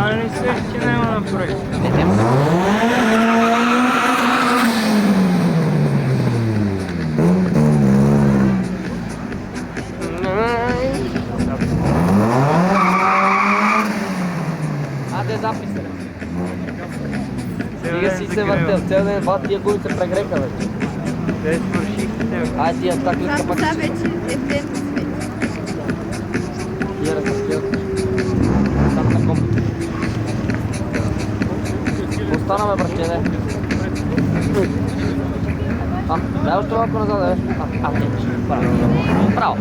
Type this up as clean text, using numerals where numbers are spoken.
Да, не се ще няма напред. Аде запис. Стига си се въртел, цял ден ват тия губи се прегреха вече. Те свършихте. Ай тия стаклетка Само пак сега ще... вече е ден свет. Тия разпил. Там на комп. Остана ме, братче, не. Дай още малко назад, бе. Браво. Браво.